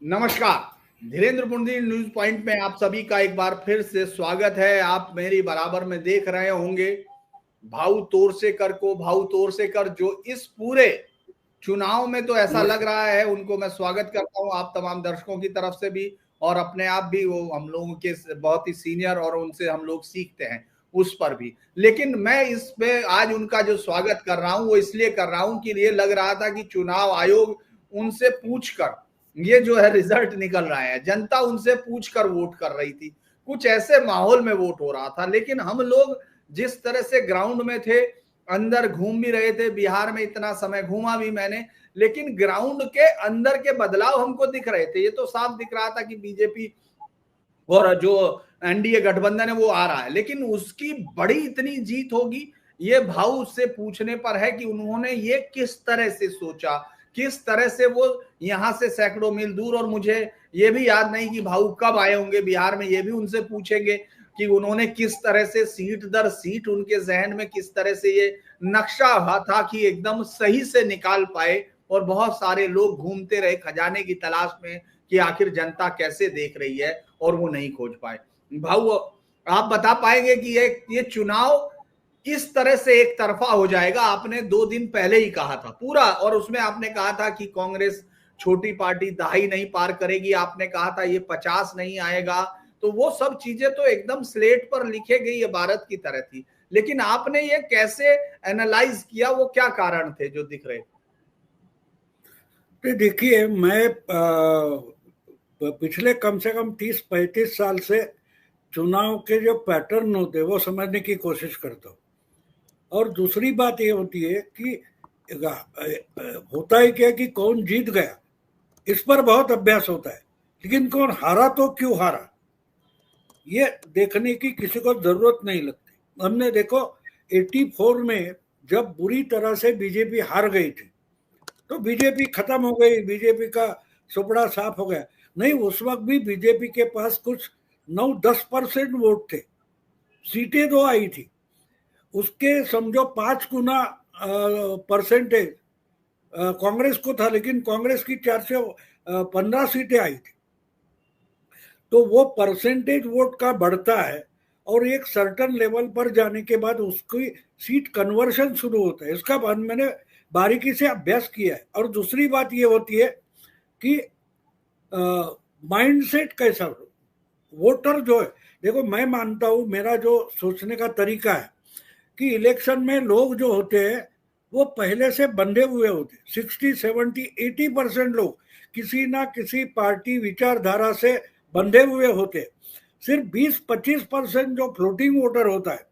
नमस्कार। Dhirendra पुंडी news point में आप सभी का एक बार फिर से स्वागत है। आप मेरी बराबर में देख रहे होंगे भाऊ तोरसेकर को। भाऊ तोरसेकर जो इस पूरे चुनाव में तो ऐसा लग रहा है, उनको मैं स्वागत करता हूं आप तमाम दर्शकों की तरफ से भी, और अपने आप भी वो हम लोगों के बहुत ही सीनियर और उनसे हम लोग सीखते हैं उस पर भी। लेकिन मैं इस पे आज उनका जो स्वागत कर रहा हूं वो इसलिए कर रहा हूं कि ये लग रहा था कि चुनाव आयोग उनसे पूछकर ये जो है रिजल्ट निकल रहा है, जनता उनसे पूछकर वोट कर रही थी, कुछ ऐसे माहौल में वोट हो रहा था। लेकिन हम लोग जिस तरह से ग्राउंड में थे, अंदर घूम भी रहे थे, बिहार में इतना समय घूमा भी मैंने, लेकिन ग्राउंड के अंदर के बदलाव हमको दिख रहे थे। ये तो साफ दिख रहा था कि बीजेपी और जो एनडीए गठबंधन है वो आ रहा है, लेकिन उसकी बड़ी इतनी जीत होगी ये भाऊ से पूछने पर है कि उन्होंने ये किस तरह से सोचा, किस तरह से वो यहां से सैकड़ों मील दूर। और मुझे ये भी याद नहीं कि भाऊ कब आए होंगे बिहार में, ये भी उनसे पूछेंगे कि उन्होंने किस तरह से सीट दर सीट उनके जहन में किस तरह से ये नक्शा था कि एकदम सही से निकाल पाए। और बहुत सारे लोग घूमते रहे खजाने की तलाश में कि आखिर जनता कैसे देख रही है, और वो नहीं खोज पाए। भाऊ आप बता पाएंगे कि ये चुनाव इस तरह से एक तरफा हो जाएगा? आपने 2 दिन पहले ही कहा था पूरा, और उसमें आपने कहा था कि कांग्रेस छोटी पार्टी दहाई नहीं पार करेगी, आपने कहा था ये 50 नहीं आएगा। तो वो सब चीजें तो एकदम स्लेट पर लिखे गई ये भारत की तरह थी, लेकिन आपने ये कैसे एनालाइज किया? वो क्या कारण थे जो दिख रहे? तो देखिए, मैं पिछले कम से कम 30-35 साल से चुनाव के जो पैटर्न होते हैं वो समझने की कोशिश करता हूँ। और दूसरी बात ये होती है कि होता है क्या कि कौन जीत गया इस पर बहुत अभ्यास होता है, लेकिन कौन हारा तो क्यों हारा ये देखने की किसी को जरूरत नहीं लगती। हमने देखो 84 में जब बुरी तरह से बीजेपी हार गई थी तो बीजेपी खत्म हो गई, बीजेपी का सुपड़ा साफ हो गया। नहीं, उस वक्त भी बीजेपी के पास कुछ 9-10% वोट थे, सीटें 2 आई थी, उसके समझो 5 गुना परसेंटेज कांग्रेस को था, लेकिन कांग्रेस की 415 सीटें आई थी। तो वो परसेंटेज वोट का बढ़ता है और एक सर्टन लेवल पर जाने के बाद उसकी सीट कन्वर्शन शुरू होता है। इसका बाद मैंने बारीकी से अभ्यास किया है। और दूसरी बात ये होती है कि माइंडसेट कैसा हो, वोटर जो है। देखो, मैं मानता हूं, मेरा जो सोचने का तरीका है कि इलेक्शन में लोग जो होते हैं वो पहले से बंधे हुए होते, 60-70-80% लोग किसी ना किसी पार्टी विचारधारा से बंधे हुए होते। सिर्फ 20-25% जो फ्लोटिंग वोटर होता है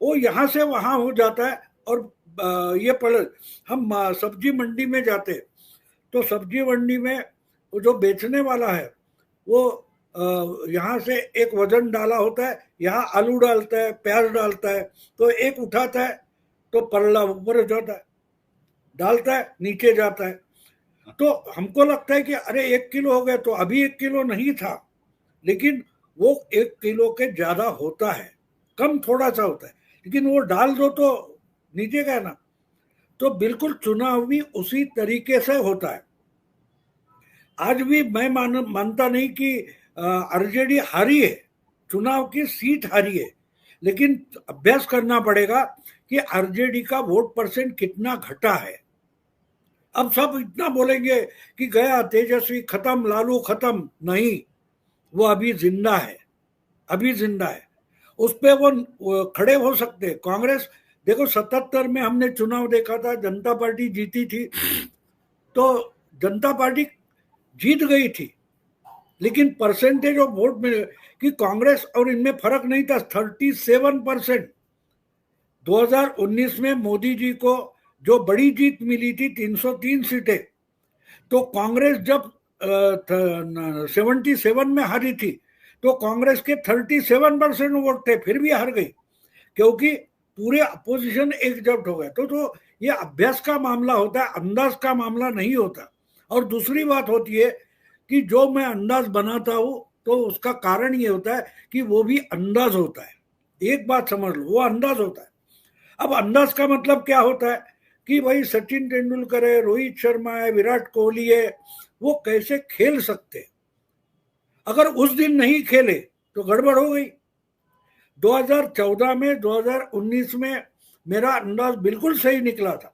वो यहाँ से वहां हो जाता है। और ये पढ़, हम सब्जी मंडी में जाते तो सब्जी मंडी में वो जो बेचने वाला है वो यहाँ से एक वजन डाला होता है, यहाँ आलू डालता है, प्याज डालता है, तो एक उठाता है तो पल्ला ऊपर हो जाता है, डालता है नीचे जाता है। तो हमको लगता है कि अरे 1 किलो हो गया, तो अभी 1 किलो नहीं था, लेकिन वो 1 किलो के ज्यादा होता है, कम थोड़ा सा होता है, लेकिन वो डाल दो तो नीचे का ना। तो बिल्कुल चुनाव भी उसी तरीके से होता है। आज भी मैं मानता नहीं कि आरजेडी हारी है, चुनाव की सीट हारी है, लेकिन अभ्यास करना पड़ेगा कि आरजेडी का वोट परसेंट कितना घटा है। अब सब इतना बोलेंगे कि गया तेजस्वी खत्म, लालू खत्म, नहीं, वो अभी जिंदा है, अभी जिंदा है। उस पर वो खड़े हो सकते। कांग्रेस, देखो 77 में हमने चुनाव देखा था, जनता पार्टी जीती थी, तो जनता पार्टी जीत गई थी, लेकिन परसेंटेज ऑफ वोट में कि कांग्रेस और इनमें फर्क नहीं था, 37%। 2019 में मोदी जी को जो बड़ी जीत मिली थी 303 सीटें, तो कांग्रेस जब 77 में हारी थी तो कांग्रेस के 37% वोट थे, फिर भी हार गई, क्योंकि पूरे अपोजिशन एकजुट हो गए। तो ये अभ्यास का मामला होता है, अंदाज का मामला नहीं होता। और दूसरी बात होती है कि जो मैं अंदाज बनाता हूं तो उसका कारण ये होता है कि वो भी अंदाज होता है। एक बात समझ लो, वो अंदाज होता है। अब अंदाज का मतलब क्या होता है कि भाई सचिन तेंदुलकर है, रोहित शर्मा है, विराट कोहली है, वो कैसे खेल सकते। अगर उस दिन नहीं खेले तो गड़बड़ हो गई। 2014 में, 2019 में मेरा अंदाज बिल्कुल सही निकला था,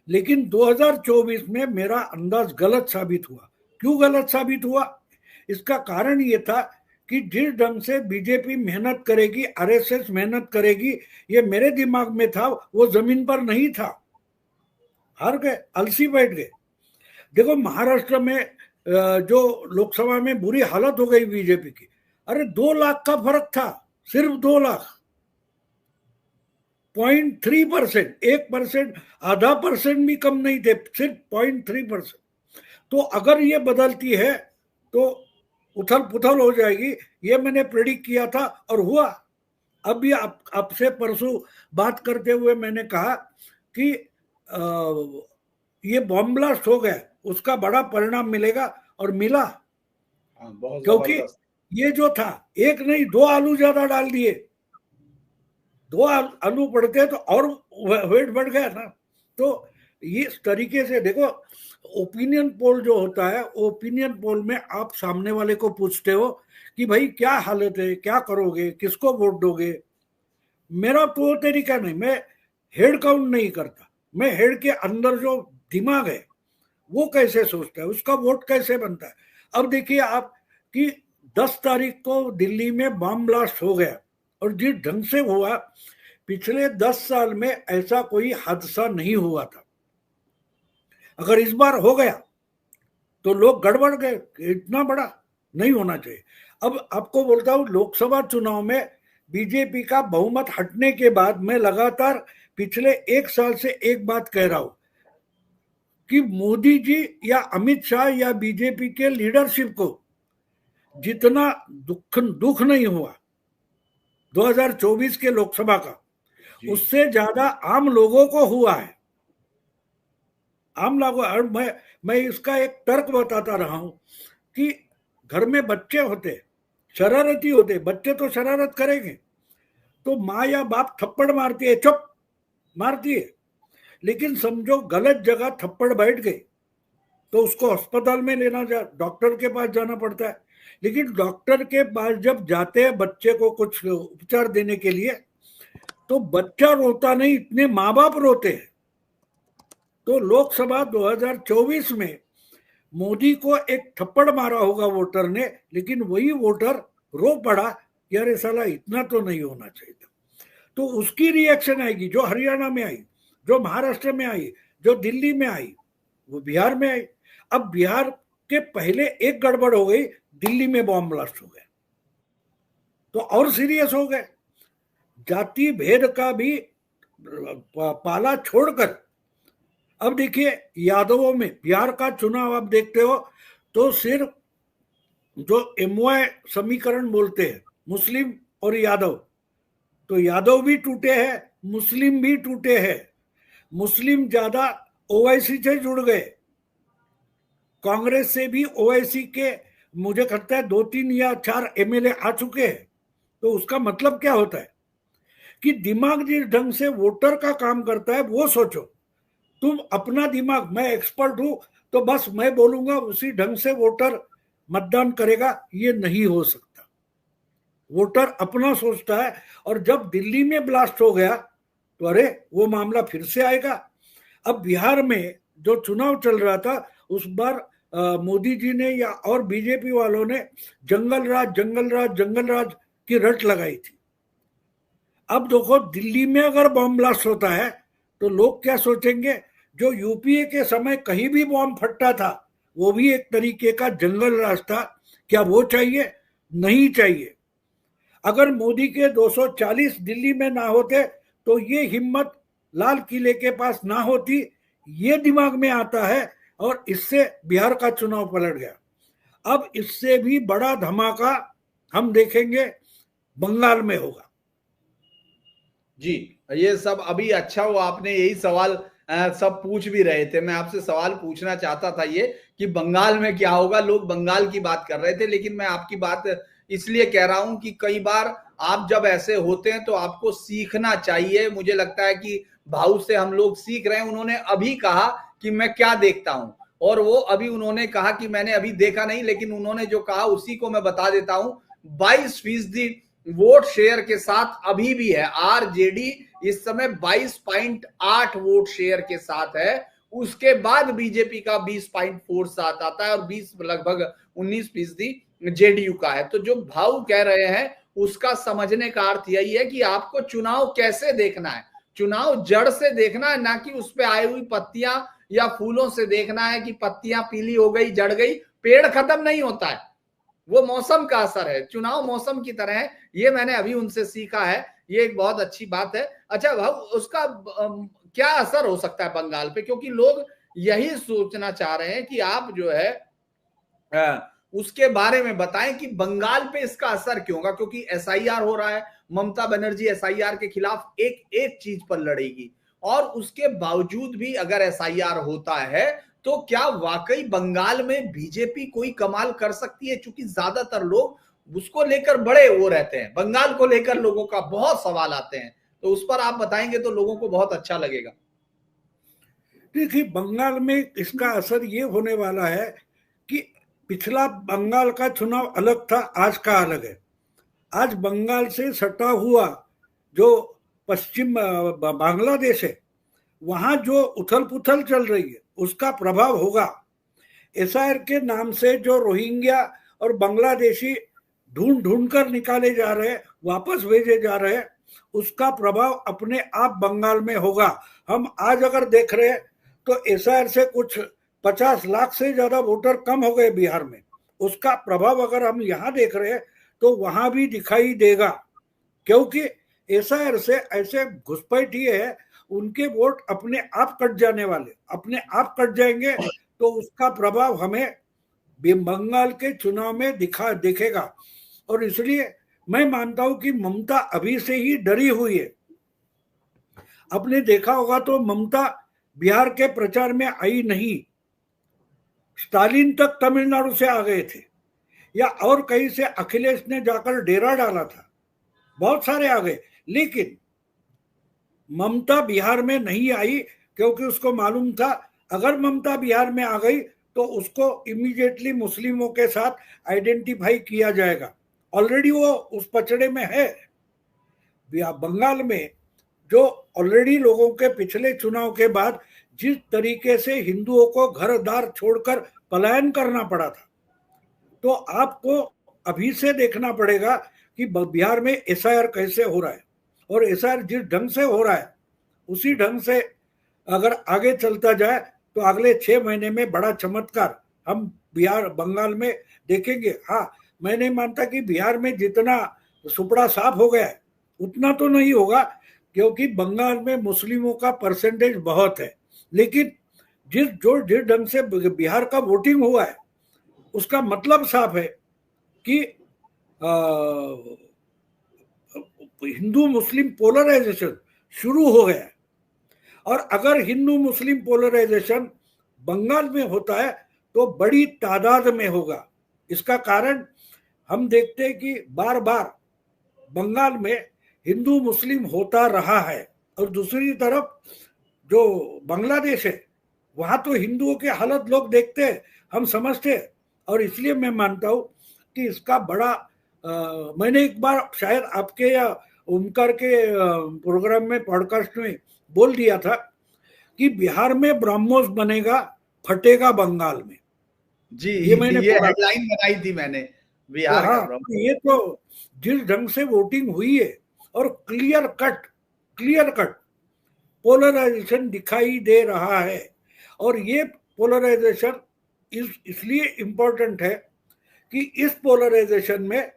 लेकिन 2024 में मेरा अंदाज गलत साबित हुआ। क्यों गलत साबित हुआ? इसका कारण ये था कि जिस ढंग से बीजेपी मेहनत करेगी, आरएसएस मेहनत करेगी, ये मेरे दिमाग में था, वो जमीन पर नहीं था। हार गए, अलसी बैठ गए। देखो महाराष्ट्र में जो लोकसभा में बुरी हालत हो गई बीजेपी की, अरे 2 लाख का फर्क था, सिर्फ 2 लाख, 0.3%, 1%, आधा % भी कम नहीं थे, सिर्फ 0.3%। तो अगर ये बदलती है तो उथल पुथल हो जाएगी, ये मैंने प्रेडिक्ट किया था और हुआ। अब भी आपसे परसों बात करते हुए मैंने कहा कि ये बॉम्ब ब्लास्ट हो गया, उसका बड़ा परिणाम मिलेगा, और मिला। क्योंकि ये जो था, एक नहीं 2 आलू ज्यादा डाल दिए, 2 आलू पड़ते तो और वेट बढ़ गया ना। तो इस तरीके से देखो, ओपिनियन पोल जो होता है, ओपिनियन पोल में आप सामने वाले को पूछते हो कि भाई क्या हालत है, क्या करोगे, किसको वोट दोगे। मेरा तो वो तरीका नहीं, मैं हेड काउंट नहीं करता, मैं हेड के अंदर जो दिमाग है वो कैसे सोचता है, उसका वोट कैसे बनता है। अब देखिए आप कि 10 तारीख को दिल्ली में बम ब्लास्ट हो गया, और जिस ढंग से हुआ, पिछले 10 साल में ऐसा कोई हादसा नहीं हुआ था। अगर इस बार हो गया तो लोग गड़बड़ गए, इतना बड़ा नहीं होना चाहिए। अब आपको बोलता हूं, लोकसभा चुनाव में बीजेपी का बहुमत हटने के बाद मैं लगातार पिछले 1 साल से एक बात कह रहा हूं कि मोदी जी या अमित शाह या बीजेपी के लीडरशिप को जितना दुख नहीं हुआ 2024 के लोकसभा का, उससे ज्यादा आम लोगों को हुआ है। आम लोगों, और मैं इसका एक तर्क बताता रहा हूं कि घर में बच्चे होते, शरारती होते, बच्चे तो शरारत करेंगे, तो माँ या बाप थप्पड़ मारती है, चुप मारती है, लेकिन समझो गलत जगह थप्पड़ बैठ गए तो उसको अस्पताल में लेना डॉक्टर के पास जाना पड़ता है। लेकिन डॉक्टर के पास जब जाते हैं बच्चे को कुछ उपचार देने के लिए, तो बच्चा रोता नहीं, इतने माँ बाप रोते हैं। तो लोकसभा 2024 में मोदी को एक थप्पड़ मारा होगा वोटर ने, लेकिन वही वोटर रो पड़ा, यार साला इतना तो नहीं होना चाहिए था। तो उसकी रिएक्शन आएगी, जो हरियाणा में आई, जो महाराष्ट्र में आई, जो दिल्ली में आई, वो बिहार में आई। अब बिहार के पहले एक गड़बड़ हो गई, दिल्ली में बॉम्ब ब्लास्ट हो गया, तो और सीरियस हो गए। जाति भेद का भी पाला छोड़कर अब देखिए यादवों में बिहार का चुनाव आप देखते हो तो सिर्फ जो एमवाय समीकरण बोलते हैं, मुस्लिम और यादव, तो यादव भी टूटे हैं, मुस्लिम भी टूटे हैं। मुस्लिम ज्यादा ओवैसी से जुड़ गए, कांग्रेस से भी ओवैसी के मुझे लगता है 2-3 या 4 एमएलए आ चुके हैं। तो उसका मतलब क्या होता है कि दिमाग जिस ढंग से वोटर का काम करता है वो सोचो। तुम अपना दिमाग, मैं एक्सपर्ट हूं तो बस मैं बोलूंगा उसी ढंग से वोटर मतदान करेगा, ये नहीं हो सकता। वोटर अपना सोचता है, और जब दिल्ली में ब्लास्ट हो गया तो अरे वो मामला फिर से आएगा। अब बिहार में जो चुनाव चल रहा था उस बार मोदी जी ने या और बीजेपी वालों ने जंगल राज जंगल राज जंगल राज की रट लगाई थी। अब देखो दिल्ली में अगर बॉम्ब ब्लास्ट होता है तो लोग क्या सोचेंगे, जो यूपीए के समय कहीं भी बॉम्ब फटता था वो भी एक तरीके का जंगल राज था, क्या वो चाहिए? नहीं चाहिए। अगर मोदी के 240 दिल्ली में ना होते तो ये हिम्मत लाल किले के पास ना होती, ये दिमाग में आता है, और इससे बिहार का चुनाव पलट गया। अब इससे भी बड़ा धमाका हम देखेंगे बंगाल में होगा। जी, ये सब अभी अच्छा हुआ आपने यही सवाल सब पूछ भी रहे थे। मैं आपसे सवाल पूछना चाहता था ये कि बंगाल में क्या होगा, लोग बंगाल की बात कर रहे थे, लेकिन मैं आपकी बात इसलिए कह रहा हूं कि कई बार आप जब ऐसे होते हैं तो आपको सीखना चाहिए। मुझे लगता है कि भाव से हम लोग सीख रहे हैं। उन्होंने अभी कहा कि मैं क्या देखता हूं, और वो अभी उन्होंने कहा कि मैंने अभी देखा नहीं, लेकिन उन्होंने जो कहा उसी को मैं बता देता हूं। 22% वोट शेयर के साथ अभी भी है आरजेडी, इस समय 22.8 वोट शेयर के साथ है। उसके बाद बीजेपी का 20.47 आता है और 20 लगभग 19% जेडीयू का है। तो जो भाव कह रहे हैं उसका समझने का अर्थ यही है कि आपको चुनाव कैसे देखना है, चुनाव जड़ से देखना है, ना कि उस पे आई हुई पत्तियां या फूलों से देखना है कि पत्तियां पीली हो गई, जड़ गई। पेड़ खत्म नहीं होता है, वो मौसम का असर है। चुनाव मौसम की तरह है, ये मैंने अभी उनसे सीखा है, ये एक बहुत अच्छी बात है। अच्छा भाव, उसका क्या असर हो सकता है बंगाल पे, क्योंकि लोग यही सोचना चाह रहे हैं कि आप जो है उसके बारे में बताएं कि बंगाल पे इसका असर क्यों होगा, क्योंकि एसआईआर हो रहा है। ममता बनर्जी एसआईआर के खिलाफ एक एक चीज पर लड़ेगी, और उसके बावजूद भी अगर एसआईआर होता है तो क्या वाकई बंगाल में बीजेपी कोई कमाल कर सकती है? क्योंकि ज्यादातर लोग उसको लेकर बड़े वो रहते हैं, बंगाल को लेकर लोगों का बहुत सवाल आते हैं, तो उस पर आप बताएंगे तो लोगों को बहुत अच्छा लगेगा। देखिए, बंगाल में इसका असर ये होने वाला है कि पिछला बंगाल का चुनाव अलग था, आज का अलग है। आज बंगाल से सटा हुआ जो पश्चिम बांग्लादेश है, वहां जो उथल पुथल चल रही है उसका प्रभाव होगा। एसआईआर के नाम से जो रोहिंग्या और बांग्लादेशी ढूंढ ढूंढ कर निकाले जा रहे हैं, वापस भेजे जा रहे हैं, उसका प्रभाव अपने आप बंगाल में होगा। हम आज अगर देख रहे हैं तो एसआईआर से कुछ 50 लाख से ज्यादा वोटर कम हो गए बिहार में। उसका प्रभाव अगर हम यहाँ देख रहे हैं तो वहां भी दिखाई देगा, क्योंकि एसआईआर से ऐसे घुसपैठ ये है, उनके वोट अपने आप कट जाने वाले, अपने आप कट जाएंगे, तो उसका प्रभाव हमें बंगाल के चुनाव में दिखेगा। और इसलिए मैं मानता हूं कि ममता अभी से ही डरी हुई है। आपने देखा होगा तो ममता बिहार के प्रचार में आई नहीं, स्टालिन तक तमिलनाडु से आ गए थे, या और कहीं से अखिलेश ने जाकर डेरा डाला था, बहुत सारे आ गए, लेकिन ममता बिहार में नहीं आई, क्योंकि उसको मालूम था अगर ममता बिहार में आ गई तो उसको इमीडिएटली मुस्लिमों के साथ आइडेंटिफाई किया जाएगा। ऑलरेडी वो उस पचड़े में है। बंगाल में जो ऑलरेडी लोगों के पिछले चुनाव के बाद जिस तरीके से हिंदुओं को घर द्वार छोड़कर पलायन करना पड़ा था, तो आपको अभी से देखना पड़ेगा कि बिहार में एसआईआर कैसे हो रहा है, और एसआईआर जिस ढंग से हो रहा है उसी ढंग से अगर आगे चलता जाए तो अगले 6 महीने में बड़ा चमत्कार हम बिहार बंगाल में देखेंगे। हाँ, मैं नहीं मानता कि बिहार में जितना सुपड़ा साफ हो गया है उतना तो नहीं होगा, क्योंकि बंगाल में मुस्लिमों का परसेंटेज बहुत है, लेकिन जिस ढंग से बिहार का वोटिंग हुआ है उसका मतलब साफ है कि हिंदू मुस्लिम पोलराइजेशन शुरू हो गया है। और अगर हिंदू मुस्लिम पोलराइजेशन बंगाल में होता है तो बड़ी तादाद में होगा। इसका कारण हम देखते हैं कि बार बार बंगाल में हिंदू मुस्लिम होता रहा है, और दूसरी तरफ जो बांग्लादेश है वहां तो हिंदुओं की हालत लोग देखते हैं, हम समझते हैं, और इसलिए मैं मानता हूं कि इसका बड़ा मैंने एक बार शायद आपके या ओमकार के प्रोग्राम में, पॉडकास्ट में बोल दिया था कि बिहार में ब्रह्मोस बनेगा, फटेगा बंगाल में। जी, ये हेडलाइन बनाई थी मैंने, बिहार का ब्रह्मोस। ये तो जिस ढंग से वोटिंग हुई है और क्लियर कट पोलराइजेशन दिखाई दे रहा है, और ये पोलराइजेशन इसलिए इम्पोर्टेंट है कि इस पोलराइजेशन में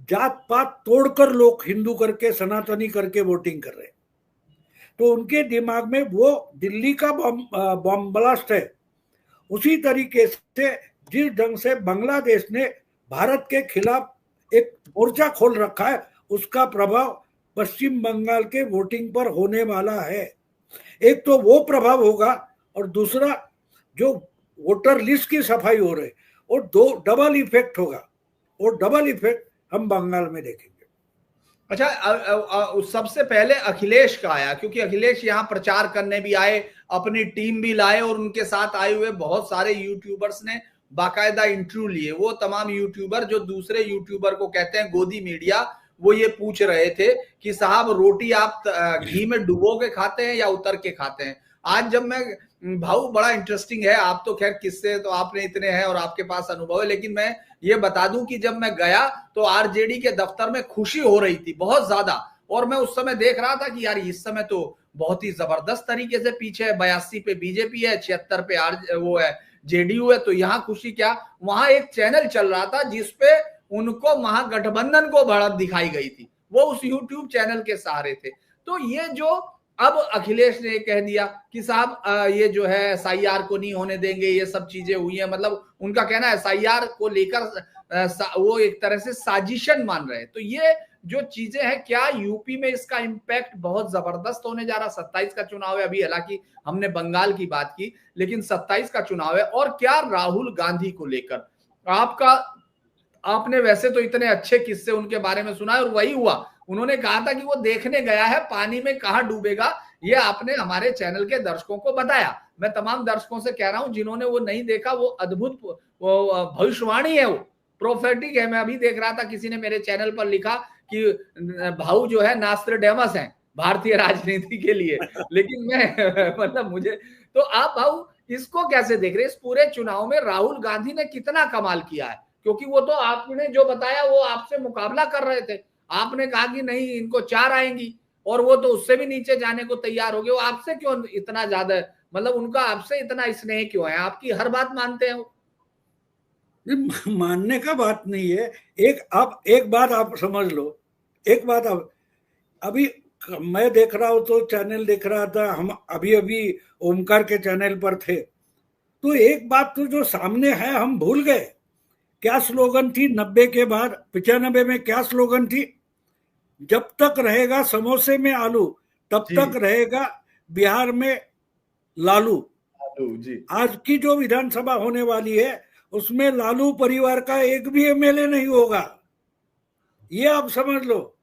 जात पात तोड़कर लोग हिंदू करके, सनातनी करके वोटिंग कर रहे हैं। तो उनके दिमाग में वो दिल्ली का बॉम्ब ब्लास्ट है। उसी तरीके से जिस ढंग से बांग्लादेश ने भारत के खिलाफ एक मोर्चा खोल रखा है, उसका प्रभाव पश्चिम बंगाल के वोटिंग पर होने वाला है। एक तो वो प्रभाव होगा, और दूसरा जो वोटर लिस्ट की सफाई हो रही है, और दो डबल इफेक्ट होगा, और डबल इफेक्ट हम बंगाल में देखेंगे। अच्छा, सबसे पहले अखिलेश का आया, क्योंकि अखिलेश यहाँ प्रचार करने भी आए, अपनी टीम भी लाए, और उनके साथ आए हुए बहुत सारे यूट्यूबर्स ने बाकायदा इंटरव्यू लिए। वो तमाम यूट्यूबर जो दूसरे यूट्यूबर को कहते हैं गोदी मीडिया, वो ये पूछ रहे थे कि साहब रोटी आप घी में डुबो के खाते हैं या उतर के खाते हैं। आज जब मैं भाऊ, बड़ा इंटरेस्टिंग है, आप तो खैर किस्से तो आपने इतने हैं और आपके पास अनुभव है, लेकिन मैं ये बता दूं कि जब मैं गया तो आरजेडी के दफ्तर में खुशी हो रही थी बहुत ज्यादा, और मैं उस समय देख रहा था कि यार इस समय तो बहुत ही जबरदस्त तरीके से पीछे है, 82 पे बीजेपी है, 76 पे वो है जेडीयू है, तो यहाँ खुशी क्या। वहां एक चैनल चल रहा था जिसपे उनको महागठबंधन को बढ़त दिखाई गई थी, वो उस यूट्यूब चैनल के सहारे थे। तो ये जो अब अखिलेश ने कह दिया कि साहब ये जो है एसआईआर को नहीं होने देंगे, ये सब चीजें हुई हैं, मतलब उनका कहना है एसआईआर को लेकर वो एक तरह से साजिशन मान रहे हैं। तो ये जो चीजें हैं, क्या यूपी में इसका इम्पैक्ट बहुत जबरदस्त होने जा रहा। 27 का चुनाव है अभी, हालांकि हमने बंगाल की बात की, लेकिन 27 का चुनाव है। और क्या राहुल गांधी को लेकर आपका, आपने वैसे तो इतने अच्छे किस्से उनके बारे में सुना है, और वही हुआ, उन्होंने कहा था कि वो देखने गया है पानी में कहां डूबेगा, ये आपने हमारे चैनल के दर्शकों को बताया। मैं तमाम दर्शकों से कह रहा हूं जिन्होंने वो नहीं देखा, वो अद्भुत भविष्यवाणी है, वो प्रोफेटिक है। मैं अभी देख रहा था, किसी ने मेरे चैनल पर लिखा कि भाऊ जो है नास्ट्राडामस हैं भारतीय राजनीति के लिए, लेकिन मैं मतलब मुझे तो, आप भाऊ इसको कैसे देख रहे हैं? इस पूरे चुनाव में राहुल गांधी ने कितना कमाल किया है, क्योंकि वो तो आपने जो बताया वो आपसे मुकाबला कर रहे थे, आपने कहा कि नहीं इनको 4 आएंगी, और वो तो उससे भी नीचे जाने को तैयार हो गए। वो आपसे क्यों इतना ज्यादा, मतलब उनका आपसे इतना स्नेह क्यों है, आपकी हर बात मानते हैं वो? मानने का बात नहीं है। एक बात आप समझ लो, एक बात आप, अभी मैं देख रहा हूं तो चैनल देख रहा था, हम अभी अभी ओमकार के चैनल पर थे, तो एक बात तो जो सामने है हम भूल गए। क्या स्लोगन थी 90 के बाद, 95 में क्या स्लोगन थी? जब तक रहेगा समोसे में आलू तब तक रहेगा बिहार में लालू। जी। आज की जो विधानसभा होने वाली है उसमें लालू परिवार का एक भी एमएलए नहीं होगा, ये आप समझ लो।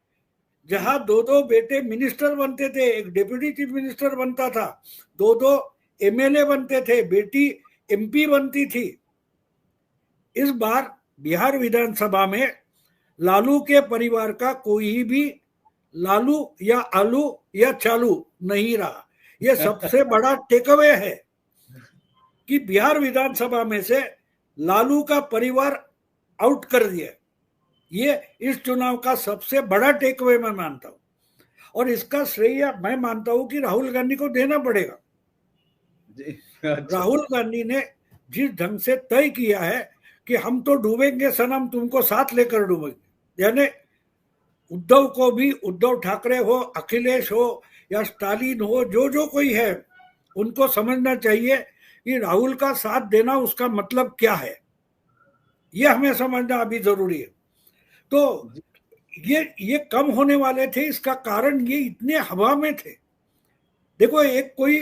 जहां 2-2 बेटे मिनिस्टर बनते थे, एक डिप्टी चीफ मिनिस्टर बनता था, 2-2 एमएलए बनते थे, बेटी एमपी बनती थी। इस बार बिहार विधानसभा में लालू के परिवार का कोई भी लालू या आलू या चालू नहीं रहा। यह सबसे बड़ा टेकअवे है कि बिहार विधानसभा में से लालू का परिवार आउट कर दिया। ये इस चुनाव का सबसे बड़ा टेकअवे मैं मानता हूं, और इसका श्रेय मैं मानता हूं कि राहुल गांधी को देना पड़ेगा। राहुल गांधी ने जिस ढंग से तय किया है कि हम तो डूबेंगे सनम, तुमको साथ लेकर डूबेंगे, यानी उद्धव को भी, उद्धव ठाकरे हो, अखिलेश हो या स्टालिन हो, जो जो कोई है, उनको समझना चाहिए कि राहुल का साथ देना उसका मतलब क्या है, यह हमें समझना अभी जरूरी है। तो ये कम होने वाले थे, इसका कारण ये इतने हवा में थे। देखो एक कोई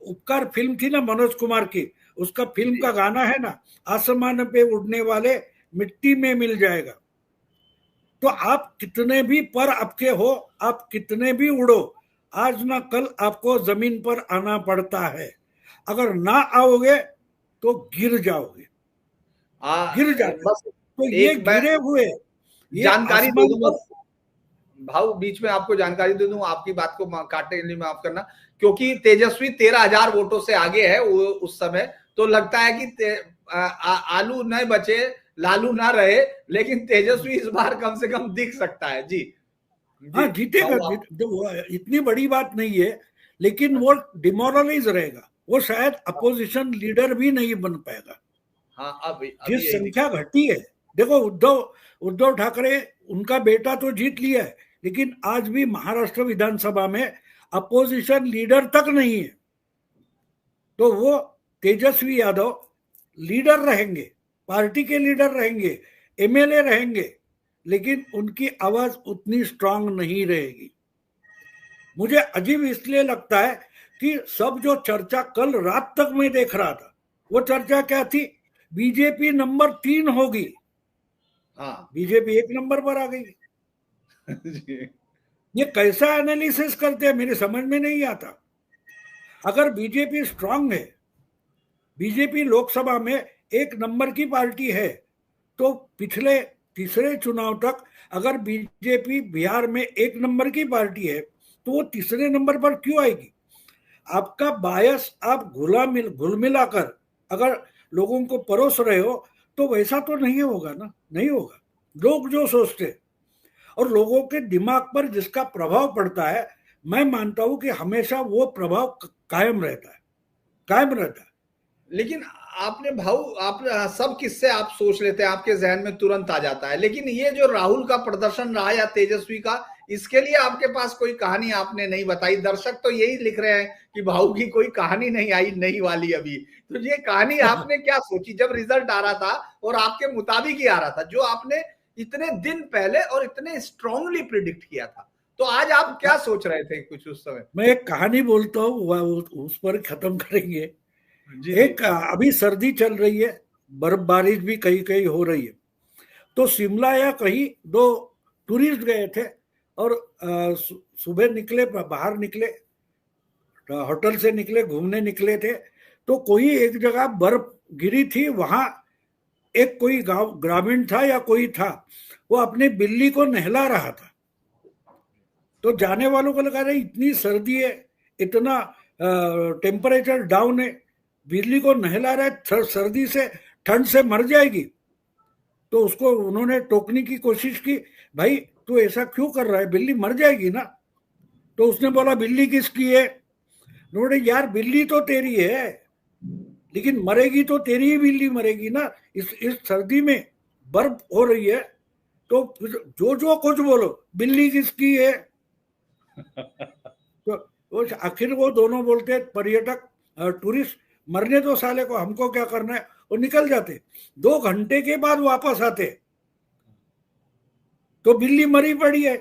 उपकार फिल्म थी ना मनोज कुमार की, उसका फिल्म का गाना है ना, आसमान पे उड़ने वाले मिट्टी में मिल जाएगा। तो आप कितने भी पर आपके हो, आप कितने भी उड़ो, आज ना कल आपको जमीन पर आना पड़ता है। अगर ना आओगे तो गिर जाओगे, गिर जाओगे। तो ये गिरे हुए जानकारी दे दूं भाव, बीच में आपको जानकारी दे दूं, आपकी बात को काटने के लिए माफ करना, क्योंकि तेजस्वी 13,000 वोटों से आगे है वो उस समय, तो लगता है कि आलू न बचे, लालू ना रहे, लेकिन तेजस्वी इस बार कम से कम दिख सकता है। जी, हाँ जीतेगा, इतनी बड़ी बात नहीं है, लेकिन वो डिमोरलाइज रहेगा, वो शायद अपोजिशन लीडर भी नहीं बन पाएगा। हाँ, अब जिस संख्या घटी है, देखो उद्धव ठाकरे, उनका बेटा तो जीत लिया है, लेकिन आज भी महाराष्ट्र विधानसभा में अपोजिशन लीडर तक नहीं है। तो वो तेजस्वी यादव लीडर रहेंगे, पार्टी के लीडर रहेंगे, एमएलए रहेंगे, लेकिन उनकी आवाज उतनी स्ट्रांग नहीं रहेगी। मुझे अजीब इसलिए लगता है कि सब जो चर्चा कल रात तक मैं देख रहा था, वो चर्चा क्या थी? बीजेपी नंबर 3 होगी। हाँ, बीजेपी 1 नंबर पर आ गई। ये कैसा एनालिसिस करते हैं मेरे समझ में नहीं आता। अगर बीजेपी स्ट्रांग है, बीजेपी लोकसभा में एक नंबर की पार्टी है, तो पिछले तीसरे चुनाव तक अगर बीजेपी बिहार में एक नंबर की पार्टी है तो वो तीसरे नंबर पर क्यों आएगी? आपका बायस आप घुल मिलाकर अगर लोगों को परोस रहे हो तो वैसा तो नहीं होगा ना, नहीं होगा। लोग जो सोचते और लोगों के दिमाग पर जिसका प्रभाव पड़ता है, मैं मानता हूं कि हमेशा वो प्रभाव कायम रहता है, कायम रहता है। लेकिन आपने भाऊ, आप सब किस्से आप सोच लेते हैं, आपके जहन में तुरंत आ जाता है, लेकिन ये जो राहुल का प्रदर्शन रहा या तेजस्वी का, इसके लिए आपके पास कोई कहानी आपने नहीं बताई। दर्शक तो यही लिख रहे हैं कि भाऊ की कोई कहानी नहीं आई नई वाली अभी। तो ये कहानी आपने क्या सोची जब रिजल्ट आ रहा था और आपके मुताबिक ही आ रहा था, जो आपने इतने दिन पहले और इतने स्ट्रांगली प्रिडिक्ट किया था? तो आज आप क्या सोच रहे थे कुछ उस समय? मैं एक कहानी बोलता हूँ, उस पर खत्म करेंगे। जी एक अभी सर्दी चल रही है, बर्फबारी भी कहीं कहीं हो रही है, तो शिमला या कहीं दो टूरिस्ट गए थे और सुबह निकले, बाहर निकले, होटल से निकले, घूमने निकले थे, तो कोई एक जगह बर्फ गिरी थी, वहां एक कोई गांव ग्रामीण था या कोई था, वो अपने बिल्ली को नहला रहा था। तो जाने वालों को लगा रहा इतनी सर्दी है, इतना टेम्परेचर डाउन है, बिल्ली को नहला रहा है, सर्दी से ठंड से मर जाएगी। तो उसको उन्होंने टोकने की कोशिश की, भाई तू ऐसा क्यों कर रहा है, बिल्ली मर जाएगी ना। तो उसने बोला बिल्ली किसकी है? उन्होंने, यार बिल्ली तो तेरी है, लेकिन मरेगी तो तेरी ही बिल्ली मरेगी ना। इस सर्दी में बर्फ हो रही है, तो जो कुछ बोलो, बिल्ली किसकी है? तो आखिर वो दोनों बोलते, पर्यटक टूरिस्ट, मरने दो साले को, हमको क्या करना है, वो निकल जाते। 2 घंटे के बाद वापस आते तो बिल्ली मरी पड़ी है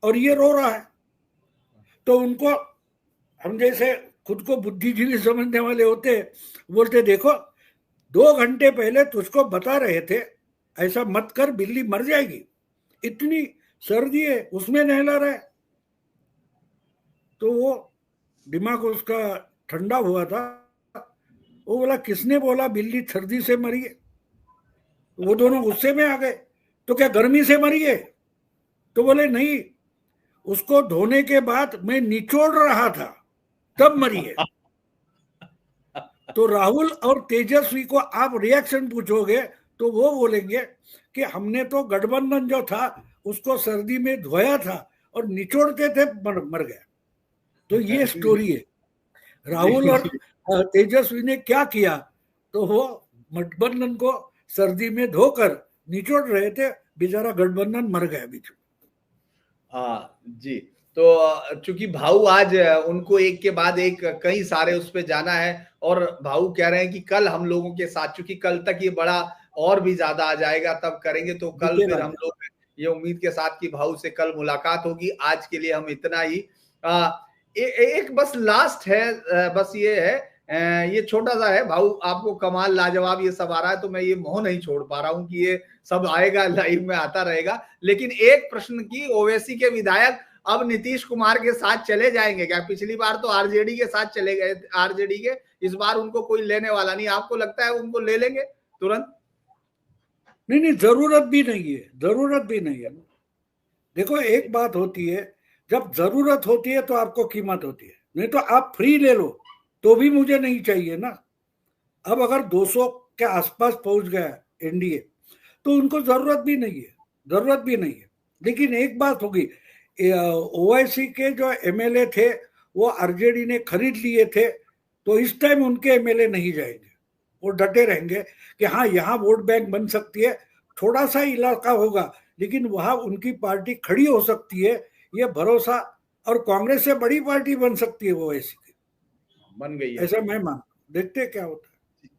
और ये रो रहा है। तो उनको, हम जैसे खुद को बुद्धिजीवी समझने वाले होते, बोलते देखो 2 घंटे पहले तुझको बता रहे थे ऐसा मत कर, बिल्ली मर जाएगी, इतनी सर्दी है उसमें नहला रहा है। तो वो दिमाग उसका ठंडा हुआ था, वो बोला किसने बोला बिल्ली सर्दी से मरी है? वो दोनों गुस्से में आ गए, तो क्या गर्मी से मरी है? तो बोले नहीं, उसको धोने के बाद मैं निचोड़ रहा था तब मरी है। तो राहुल और तेजस्वी को आप रिएक्शन पूछोगे तो वो बोलेंगे कि हमने तो गठबंधन जो था उसको सर्दी में धोया था और निचोड़ते थे, मर गया। तो ये स्टोरी है। राहुल और तेजस्वी ने क्या किया, तो वो गठबंधन को सर्दी में धोकर निचोड़ रहे थे, बेचारा गठबंधन मर गया बीच में। हाँ जी। तो चूंकि भाऊ आज उनको एक के बाद एक कई सारे उस पे जाना है, और भाऊ कह रहे हैं कि कल हम लोगों के साथ, चूंकि कल तक ये बड़ा और भी ज्यादा आ जाएगा तब करेंगे, तो कल फिर हम लोग ये उम्मीद के साथ कि भाऊ से कल मुलाकात होगी। आज के लिए हम इतना ही। एक बस लास्ट है, बस ये है, ये छोटा सा है भाऊ, आपको कमाल लाजवाब ये सब आ रहा है तो मैं ये मोह नहीं छोड़ पा रहा हूं कि ये सब आएगा, लाइव में आता रहेगा। लेकिन एक प्रश्न की, ओवैसी के विधायक अब नीतीश कुमार के साथ चले जाएंगे क्या? पिछली बार तो आरजेडी के साथ चले गए, आरजेडी के, इस बार उनको कोई लेने वाला नहीं, आपको लगता है उनको ले लेंगे तुरंत? नहीं, जरूरत भी नहीं है, जरूरत भी नहीं है। देखो एक बात होती है, जब जरूरत होती है तो आपको कीमत होती है, नहीं तो आप फ्री ले लो तो भी मुझे नहीं चाहिए ना। अब अगर 200 के आसपास पहुंच गया एनडीए तो उनको जरूरत भी नहीं है, जरूरत भी नहीं है। लेकिन एक बात होगी, ओवैसी के जो एमएलए थे वो आरजेडी ने खरीद लिए थे, तो इस टाइम उनके एमएलए नहीं जाएंगे, वो डटे रहेंगे कि हाँ यहाँ वोट बैंक बन सकती है, थोड़ा सा इलाका होगा लेकिन वहां उनकी पार्टी खड़ी हो सकती है, ये भरोसा, और कांग्रेस से बड़ी पार्टी बन सकती है वो, ऐसी बन गई है, ऐसा मैं मानता हूं। देखते क्या होता है।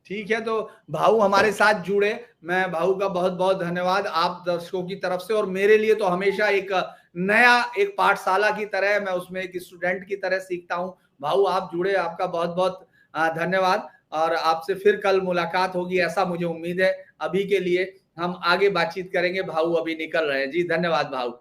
ठीक है, तो भाऊ हमारे साथ जुड़े, मैं भाऊ का बहुत बहुत धन्यवाद आप दर्शकों की तरफ से, और मेरे लिए तो हमेशा एक नया, एक पाठशाला की तरह, मैं उसमें एक स्टूडेंट की तरह सीखता हूं। भाऊ आप जुड़े, आपका बहुत बहुत धन्यवाद, और आपसे फिर कल मुलाकात होगी ऐसा मुझे उम्मीद है। अभी के लिए हम आगे बातचीत करेंगे, भाऊ अभी निकल रहे हैं जी। धन्यवाद भाऊ।